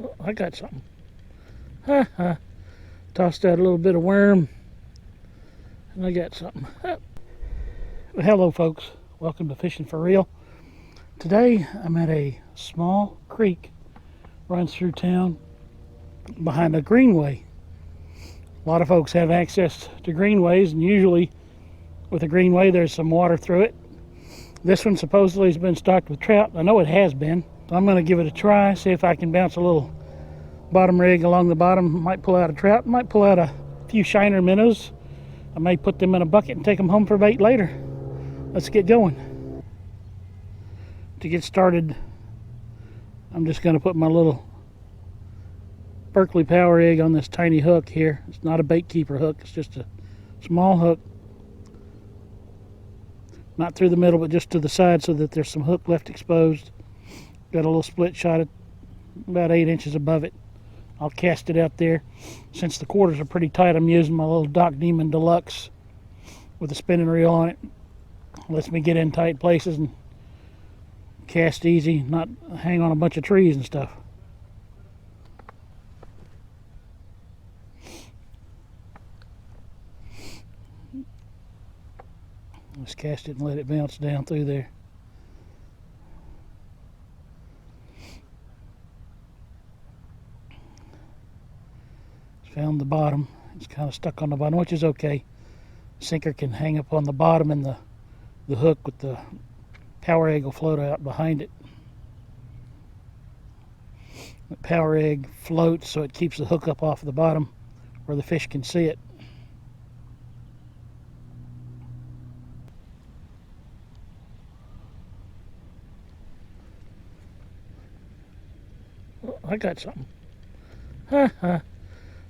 Oh, I got something. Ha ha. Tossed out a little bit of worm, and I got something. Well, hello, folks. Welcome to Fishing for Real. Today I'm at a small creek runs through town behind a Greenway. A lot of folks have access to greenways, and usually with a greenway there's some water through it. This one supposedly has been stocked with trout. I know it has been. So I'm going to give it a try, see if I can bounce a little bottom rig along the bottom. Might pull out a trout, might pull out a few shiner minnows. I may put them in a bucket and take them home for bait later. Let's get going. To get started, I'm just going to put my little Berkeley power egg on this tiny hook here. It's not a bait keeper hook, it's just a small hook. Not through the middle, but just to the side so that there's some hook left exposed. Got a little split shot at about 8 inches above it. I'll cast it out there. Since the quarters are pretty tight, I'm using my little Doc Demon Deluxe with a spinning reel on it. Lets me get in tight places and cast easy, not hang on a bunch of trees and stuff. Just cast it and let it bounce down through there. Found the bottom. It's kind of stuck on the bottom, which is okay. Sinker can hang up on the bottom, and the hook with the power egg will float out behind it. The power egg floats so it keeps the hook up off the bottom where the fish can see it. Oh, I got something. Ha ha.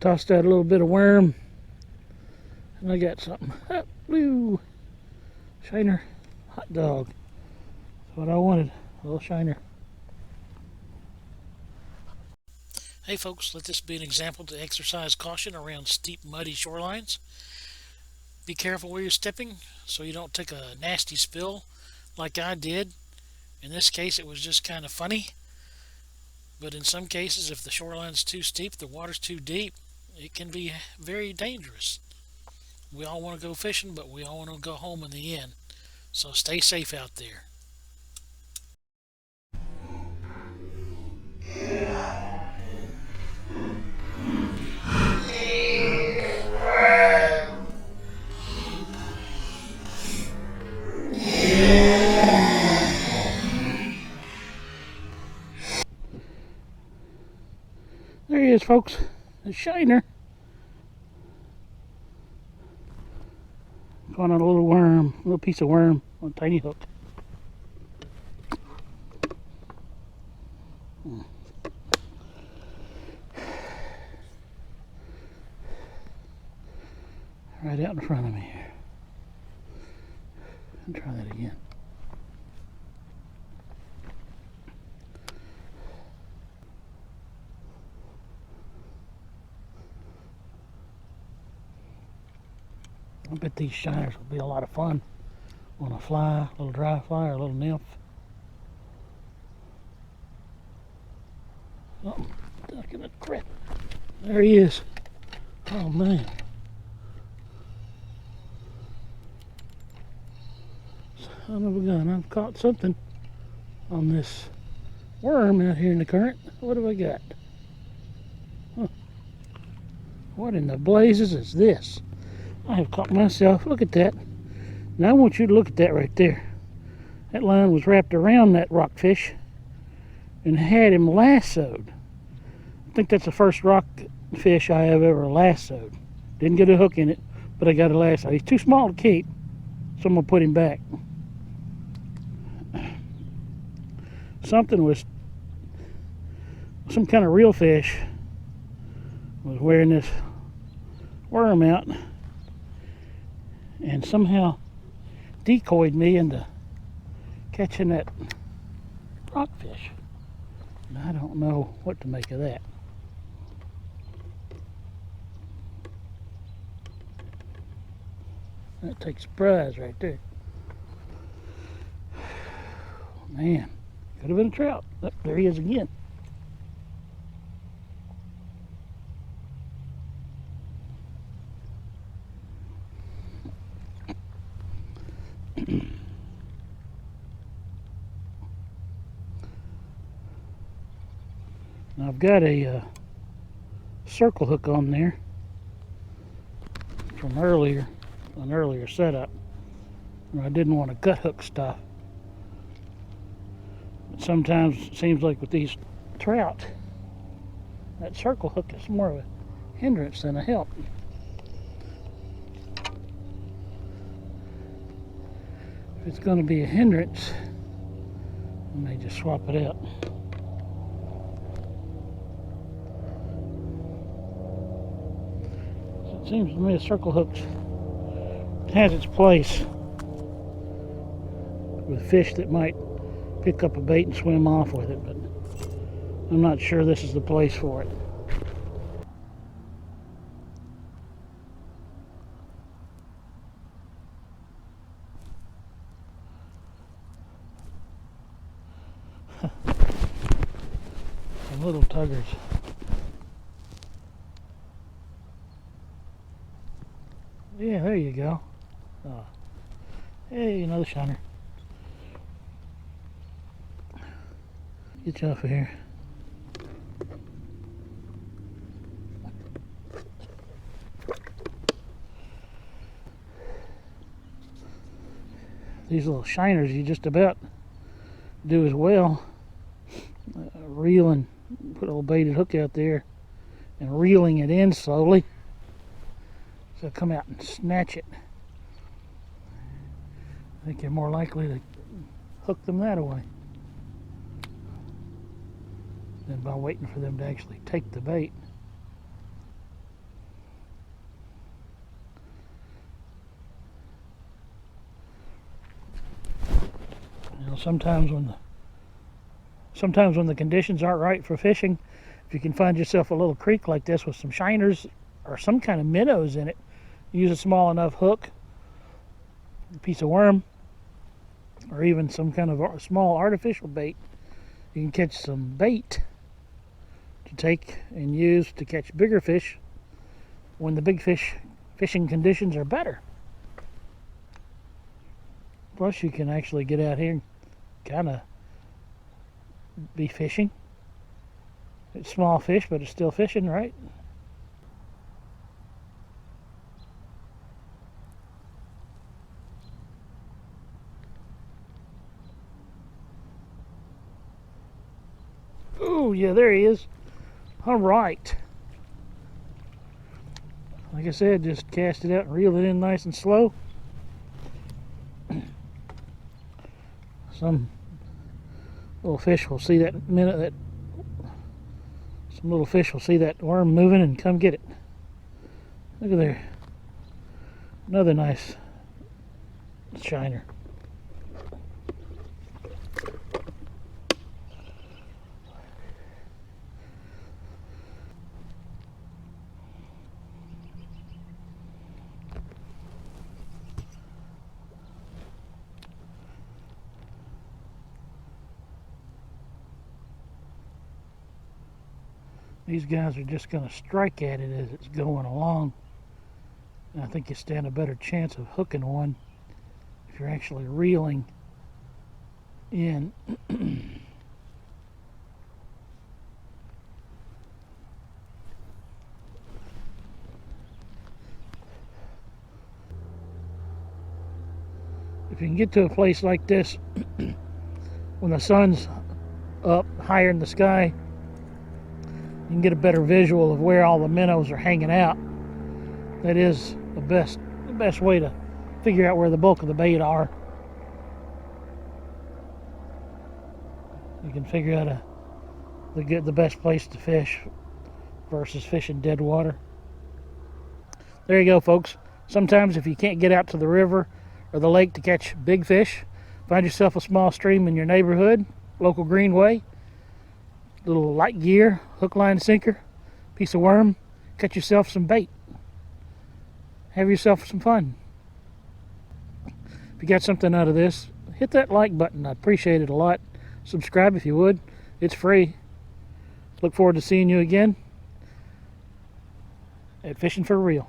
Tossed out a little bit of worm, and I got something. Blue shiner hot dog. That's what I wanted, a little shiner. Hey folks, let this be an example to exercise caution around steep, muddy shorelines. Be careful where you're stepping so you don't take a nasty spill like I did. In this case, it was just kind of funny. But in some cases, if the shoreline's too steep, the water's too deep, it can be very dangerous. We all want to go fishing, but we all want to go home in the end. So stay safe out there. There he is, folks. A shiner. Caught on a little worm, a little piece of worm on a tiny hook. Right out in front of me here. I'll try that again. I bet these shiners will be a lot of fun on a fly, a little dry fly or a little nymph. Oh, duck in the crap. There he is. Oh man. Son of a gun, I've caught something on this worm out here in the current. What have I got? Huh. What in the blazes is this? I have caught myself. Look at that. Now I want you to look at that right there. That line was wrapped around that rockfish and had him lassoed. I think that's the first rockfish I have ever lassoed. Didn't get a hook in it, but I got a lasso. He's too small to keep, so I'm gonna put him back. Something was, some kind of real fish was wearing this worm out and somehow decoyed me into catching that rockfish. And I don't know what to make of that. That takes a prize right there. Man, could have been a trout. Oh, there he is again. Now I've got a circle hook on there from an earlier setup. I didn't want to gut hook stuff. But sometimes it seems like with these trout, that circle hook is more of a hindrance than a help. If it's going to be a hindrance, I may just swap it out. So it seems to me a circle hook has its place with fish that might pick up a bait and swim off with it, but I'm not sure this is the place for it. Some little tuggers. Yeah, there you go. Oh. Hey, another shiner. Get you off of here. These little shiners, you just about do as well. Reeling, put a little baited hook out there and reeling it in slowly. So come out and snatch it. I think you're more likely to hook them that way than by waiting for them to actually take the bait. You know, sometimes when the conditions aren't right for fishing, if you can find yourself a little creek like this with some shiners or some kind of minnows in it, use a small enough hook, a piece of worm, or even some kind of small artificial bait, you can catch some bait to take and use to catch bigger fish when the big fish fishing conditions are better. Plus you can actually get out here and kind of be fishing. It's small fish, but it's still fishing, right? Oh, yeah, there he is. All right. Like I said, just cast it out and reel it in nice and slow. Some little fish will see that minute that some little fish will see that worm moving and come get it. Look at there. Another nice shiner. These guys are just going to strike at it as it's going along. And I think you stand a better chance of hooking one if you're actually reeling in. If you can get to a place like this when the sun's up higher in the sky, you can get a better visual of where all the minnows are hanging out. That is the best way to figure out where the bulk of the bait are. You can figure out the best place to fish versus fishing dead water. There you go, folks. Sometimes if you can't get out to the river or the lake to catch big fish, find yourself a small stream in your neighborhood, local Greenway, little light gear, hook, line, sinker, piece of worm, catch yourself some bait. Have yourself some fun. If you got something out of this, hit that like button. I'd appreciate it a lot. Subscribe if you would. It's free. Look forward to seeing you again at Fishing for Real.